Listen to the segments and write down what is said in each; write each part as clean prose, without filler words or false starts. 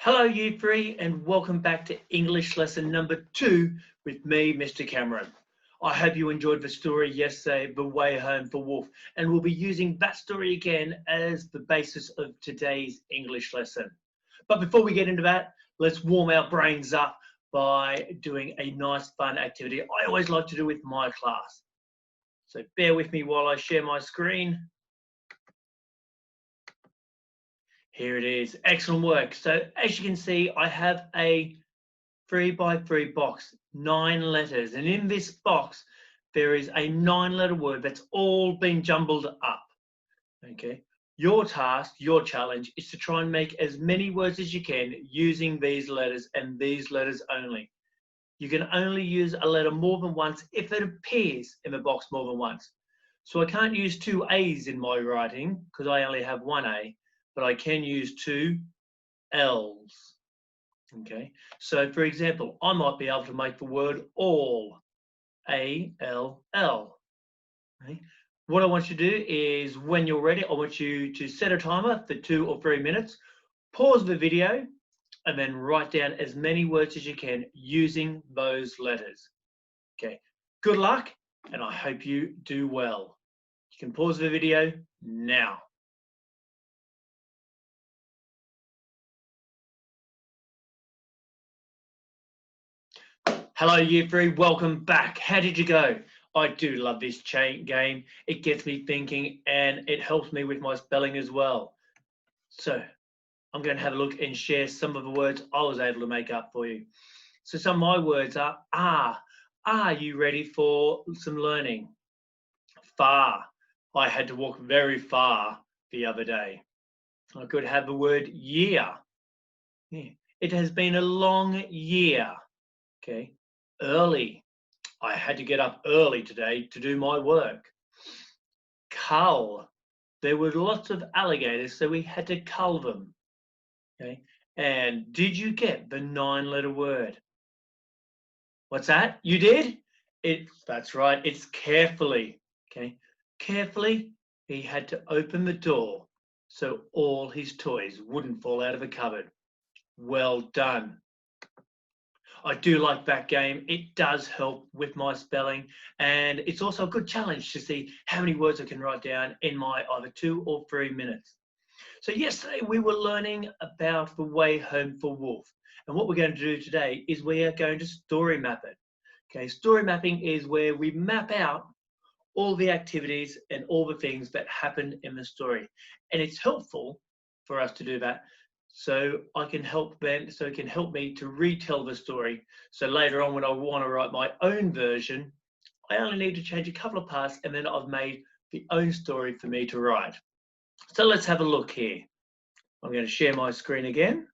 Hello, you three, and welcome back to English lesson number 2 with me, Mr. Cameron. I hope you enjoyed the story yesterday, The Way Home for Wolf, and we'll be using that story again as the basis of today's English lesson. But before we get into that, let's warm our brains up by doing a nice, fun activity I always like to do with my class. So bear with me while I share my screen. Here it is. Excellent work. So as you can see, I have a 3x3 box, 9 letters. And in this box, there is a 9-letter word that's all been jumbled up. Okay. Your task, your challenge is to try and make as many words as you can using these letters and these letters only. You can only use a letter more than once if it appears in the box more than once. So I can't use 2 A's in my writing because I only have 1 A, but I can use 2 L's. Okay, so for example, I might be able to make the word all, A-L-L. Okay. What I want you to do is when you're ready, I want you to set a timer for 2 or 3 minutes, pause the video, and then write down as many words as you can using those letters. Okay, good luck, and I hope you do well. You can pause the video now. Hello, Year 3, welcome back. How did you go? I do love this game. It gets me thinking and it helps me with my spelling as well. So I'm going to have a look and share some of the words I was able to make up for you. So some of my words are Are you ready for some learning? Far. I had to walk very far the other day. I could have the word year. Yeah. It has been a long year. Okay. Early. I had to get up early today to do my work. Cull. There were lots of alligators, so we had to cull them. Okay. And did you get the 9-letter word? What's that? You did? That's right. It's carefully. Okay. Carefully, he had to open the door so all his toys wouldn't fall out of the cupboard. Well done. I do like that game. It does help with my spelling, and it's also a good challenge to see how many words I can write down in my either 2 or 3 minutes. So yesterday we were learning about The Way Home for Wolf, and what we're going to do today is we are going to story map it. Okay, story mapping is where we map out all the activities and all the things that happen in the story, and it's helpful for us to do that so it can help me to retell the story. So later on when I want to write my own version, I only need to change a couple of parts and then I've made the own story for me to write. So let's have a look here. I'm going to share my screen again.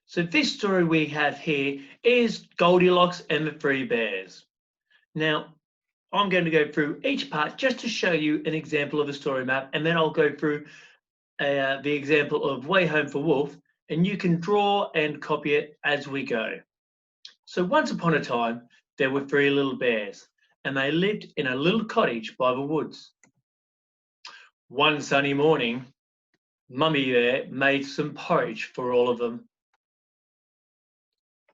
So this story we have here is Goldilocks and the Three Bears. Now, I'm going to go through each part just to show you an example of a story map, and then I'll go through the example of Way Home for Wolf, and you can draw and copy it as we go. So once upon a time, there were 3 little bears, and they lived in a little cottage by the woods. One sunny morning, Mummy Bear made some porridge for all of them.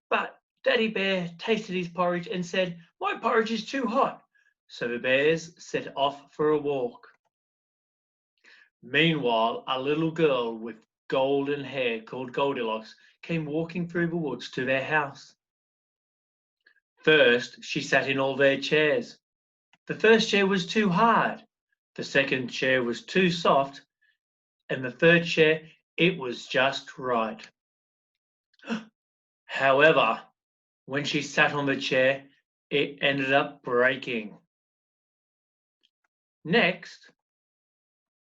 But Daddy Bear tasted his porridge and said, "My porridge is too hot." So the bears set off for a walk. Meanwhile, a little girl with golden hair called Goldilocks came walking through the woods to their house. First, she sat in all their chairs. The first chair was too hard, the second chair was too soft, and the third chair, it was just right. However, when she sat on the chair, it ended up breaking. Next,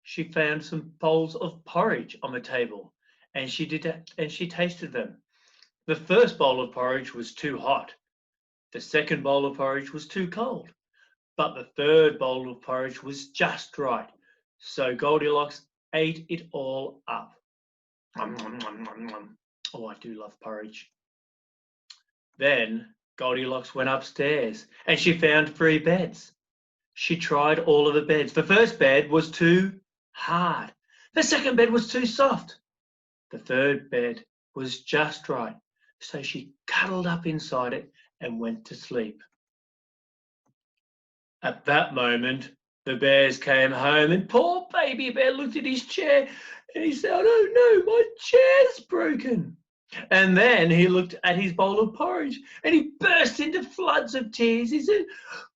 she found some bowls of porridge on the table, and she tasted them. The first bowl of porridge was too hot. The second bowl of porridge was too cold. But the third bowl of porridge was just right. So Goldilocks ate it all up. Oh, I do love porridge. Then Goldilocks went upstairs and she found 3 beds. She tried all of the beds. The first bed was too hard. The second bed was too soft. The third bed was just right. So she cuddled up inside it and went to sleep. At that moment, the bears came home and poor baby bear looked at his chair and he said, "Oh no, my chair's broken." And then he looked at his bowl of porridge and he burst into floods of tears. He said,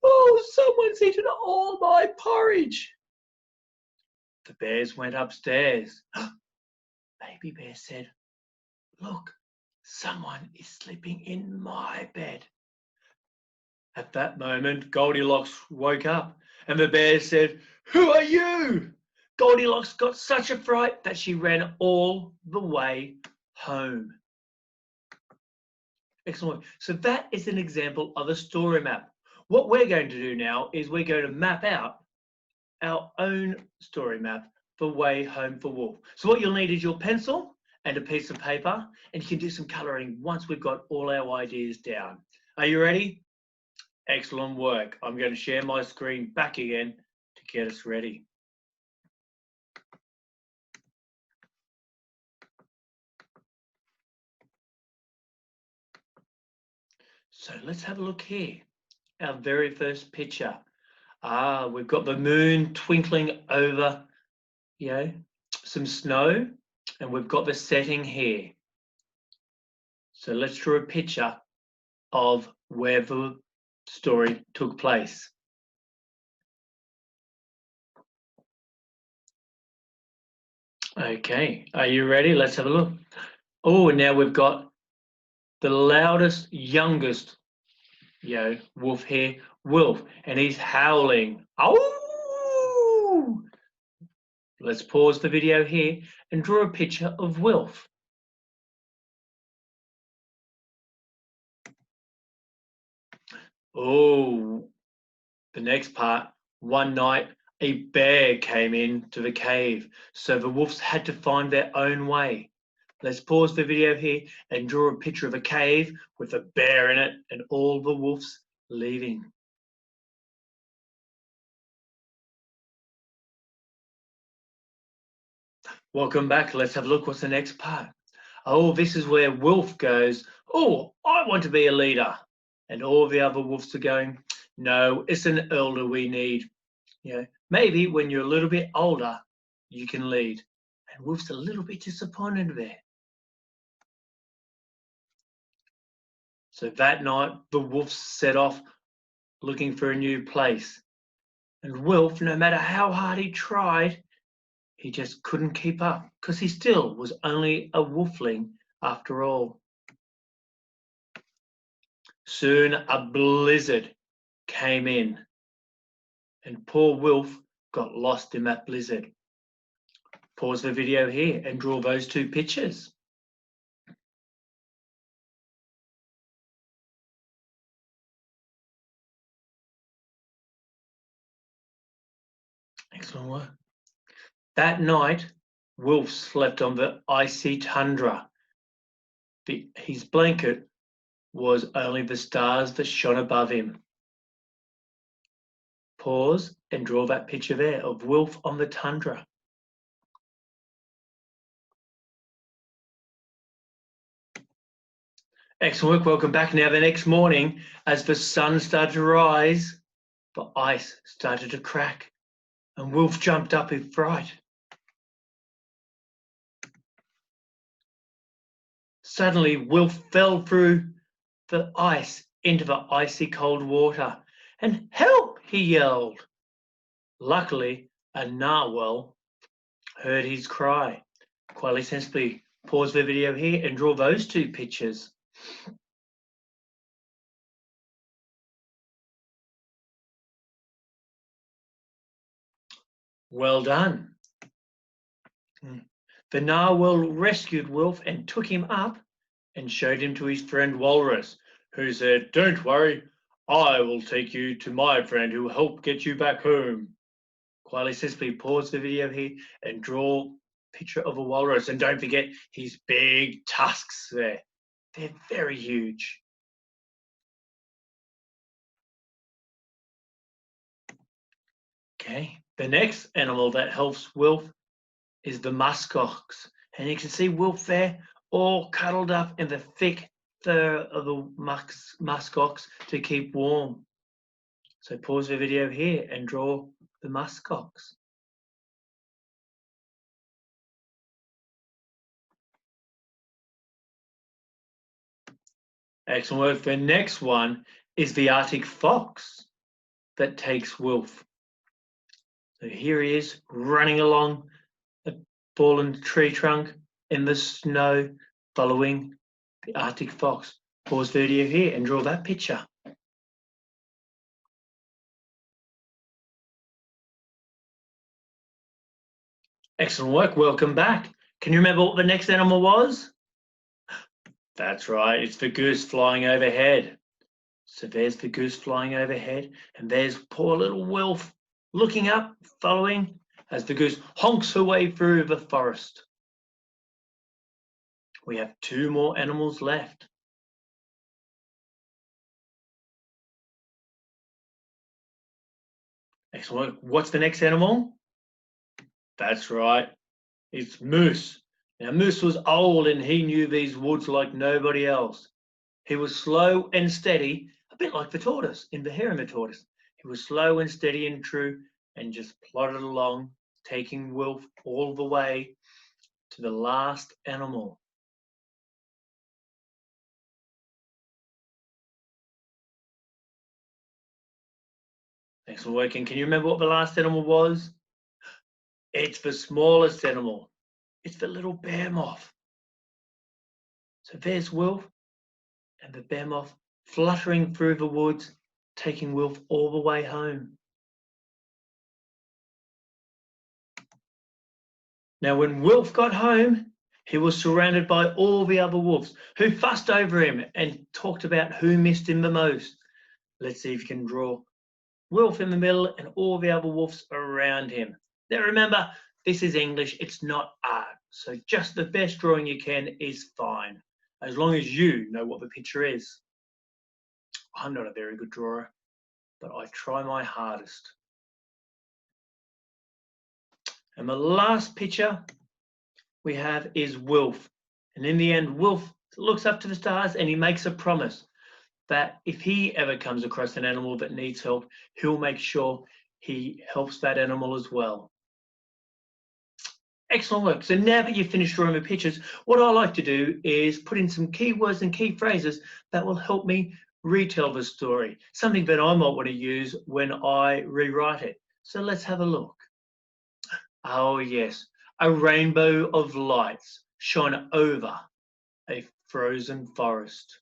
"Oh, someone's eaten all my porridge." The bears went upstairs. Baby bear said, "Look, someone is sleeping in my bed." At that moment, Goldilocks woke up and the bear said, "Who are you?" Goldilocks got such a fright that she ran all the way home. Excellent. So that is an example of a story map. What we're going to do now is we're going to map out our own story map for Way Home for Wolf. So what you'll need is your pencil and a piece of paper, and you can do some colouring once we've got all our ideas down. Are you ready? Excellent work. I'm going to share my screen back again to get us ready. So let's have a look here. Our very first picture. We've got the moon twinkling over, some snow, and we've got the setting here. So let's draw a picture of where the story took place. Okay, are you ready? Let's have a look. Oh, and now we've got the loudest, youngest, wolf here, Wolf, and he's howling. Oh! Let's pause the video here and draw a picture of Wolf. Oh, the next part. One night, a bear came into the cave, so the wolves had to find their own way. Let's pause the video here and draw a picture of a cave with a bear in it and all the wolves leaving. Welcome back. Let's have a look. What's the next part? Oh, this is where Wolf goes, "Oh, I want to be a leader." And all the other wolves are going, "No, it's an elder we need. Maybe when you're a little bit older, you can lead." And Wolf's a little bit disappointed there. So that night, the wolves set off looking for a new place. And Wolf, no matter how hard he tried, he just couldn't keep up because he still was only a wolfling after all. Soon a blizzard came in, and poor Wolf got lost in that blizzard. Pause the video here and draw those 2 pictures. Excellent work. That night, Wolf slept on the icy tundra. His blanket was only the stars that shone above him. Pause and draw that picture there of Wolf on the tundra. Excellent work. Welcome back. Now, the next morning, as the sun started to rise, the ice started to crack, and Wolf jumped up in fright. Suddenly, Wolf fell through the ice into the icy cold water, and "Help!" he yelled. Luckily, a narwhal heard his cry. Quietly, sensibly, pause the video here and draw those 2 pictures. Well done. The narwhal rescued Wolf and took him up and showed him to his friend Walrus, who said, "Don't worry, I will take you to my friend who will help get you back home." Quietly, sensibly, pause the video here and draw a picture of a walrus. And don't forget his big tusks there. They're very huge. Okay, the next animal that helps Wilf is the muskox. And you can see Wilf there all cuddled up in the thick fur of the muskox to keep warm. So pause the video here and draw the muskox. Excellent work. The next one is the Arctic fox that takes Wilf. So here he is running along a fallen tree trunk in the snow, following the Arctic fox. Pause video here and draw that picture. Excellent work. Welcome back. Can you remember what the next animal was? That's right. It's the goose flying overhead. So there's the goose flying overhead, and there's poor little Wilf looking up, following as the goose honks her way through the forest. We have 2 more animals left. Excellent. What's the next animal? That's right. It's Moose. Now, Moose was old and he knew these woods like nobody else. He was slow and steady, a bit like the tortoise in The Hare and the Tortoise. He was slow and steady and true and just plodded along, taking Wilf all the way to the last animal. Thanks for working. Can you remember what the last animal was? It's the smallest animal. It's the little bear moth. So there's Wilf and the bear moth fluttering through the woods, taking Wilf all the way home. Now, when Wilf got home, he was surrounded by all the other wolves who fussed over him and talked about who missed him the most. Let's see if you can draw Wilf in the middle and all the other wolves around him. Now remember, this is English, it's not art. So just the best drawing you can is fine, as long as you know what the picture is. I'm not a very good drawer, but I try my hardest. And the last picture we have is Wilf. And in the end, Wilf looks up to the stars and he makes a promise that if he ever comes across an animal that needs help, he'll make sure he helps that animal as well. Excellent work. So now that you've finished drawing the pictures, what I like to do is put in some keywords and key phrases that will help me retell the story, something that I might want to use when I rewrite it. So let's have a look. Oh yes, a rainbow of lights shone over a frozen forest.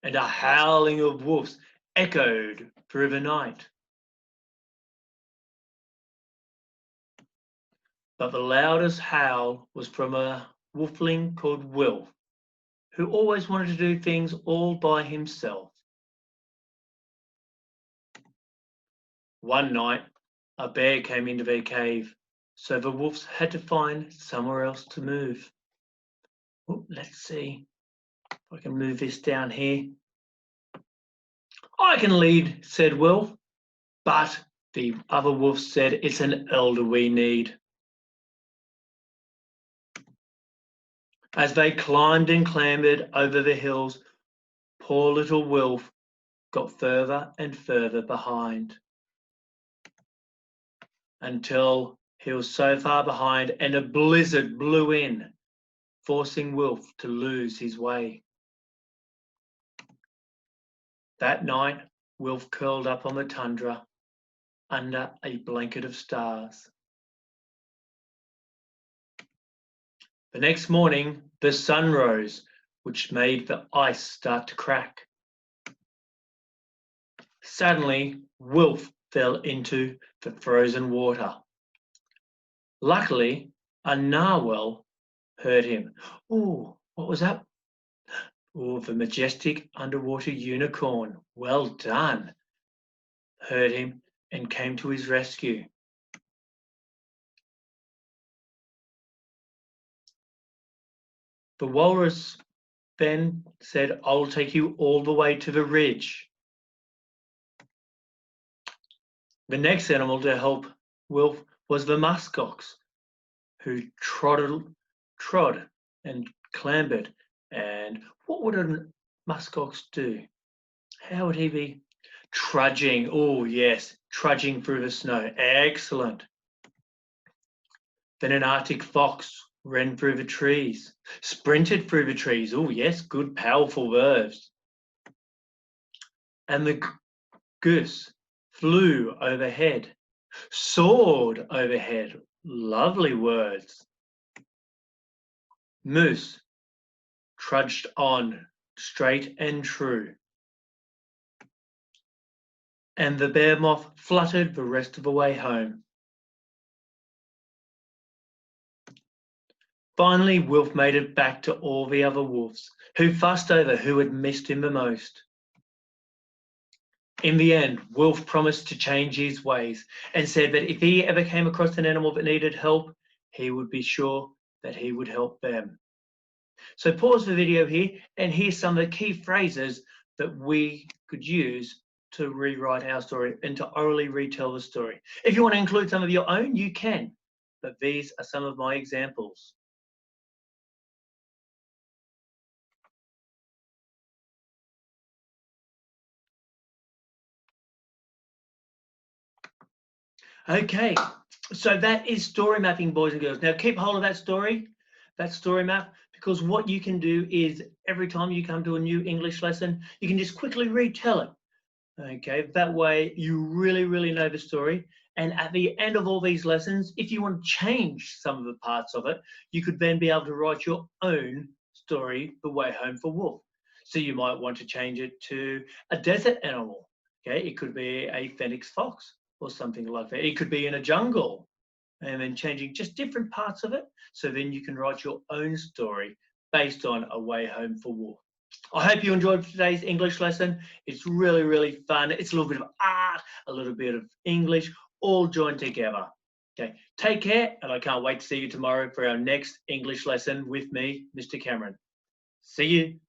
And a howling of wolves echoed through the night. But the loudest howl was from a wolfling called Wilf, who always wanted to do things all by himself. One night, a bear came into their cave, so the wolves had to find somewhere else to move. Oh, let's see if I can move this down here. I can lead, said Wilf, but the other wolves said it's an elder we need. As they climbed and clambered over the hills, poor little Wilf got further and further behind, until he was so far behind and a blizzard blew in, forcing Wilf to lose his way. That night, Wilf curled up on the tundra under a blanket of stars. The next morning, the sun rose, which made the ice start to crack. Suddenly, Wilf fell into the frozen water. Luckily, a narwhal heard him. Oh, what was that? Oh, the majestic underwater unicorn. Well done. Heard him and came to his rescue. The walrus then said, I'll take you all the way to the ridge. The next animal to help Wilf was the muskox, who trod and clambered. And what would a muskox do? How would he be? Trudging. Oh, yes, trudging through the snow. Excellent. Then an Arctic fox ran through the trees, sprinted through the trees. Oh, yes, good, powerful verbs. And the goose flew overhead, soared overhead. Lovely words. Moose trudged on, straight and true. And the bear moth fluttered the rest of the way home. Finally, Wilf made it back to all the other wolves, who fussed over who had missed him the most. In the end, Wilf promised to change his ways and said that if he ever came across an animal that needed help, he would be sure that he would help them. So pause the video here and hear some of the key phrases that we could use to rewrite our story and to orally retell the story. If you want to include some of your own, you can, but these are some of my examples. Okay, so that is story mapping, boys and girls. Now keep hold of that story map, because what you can do is every time you come to a new English lesson, you can just quickly retell it. Okay, that way you really know the story. And at the end of all these lessons, if you want to change some of the parts of it, you could then be able to write your own story, The Way Home for Wolf. So you might want to change it to a desert animal. Okay, it could be a phoenix fox or something like that. It could be in a jungle, and then changing just different parts of it. So then you can write your own story based on A Way Home for Wolf. I hope you enjoyed today's English lesson. It's really fun. It's a little bit of art, a little bit of English, all joined together. Okay, take care, and I can't wait to see you tomorrow for our next English lesson with me, Mr. Cameron. See you.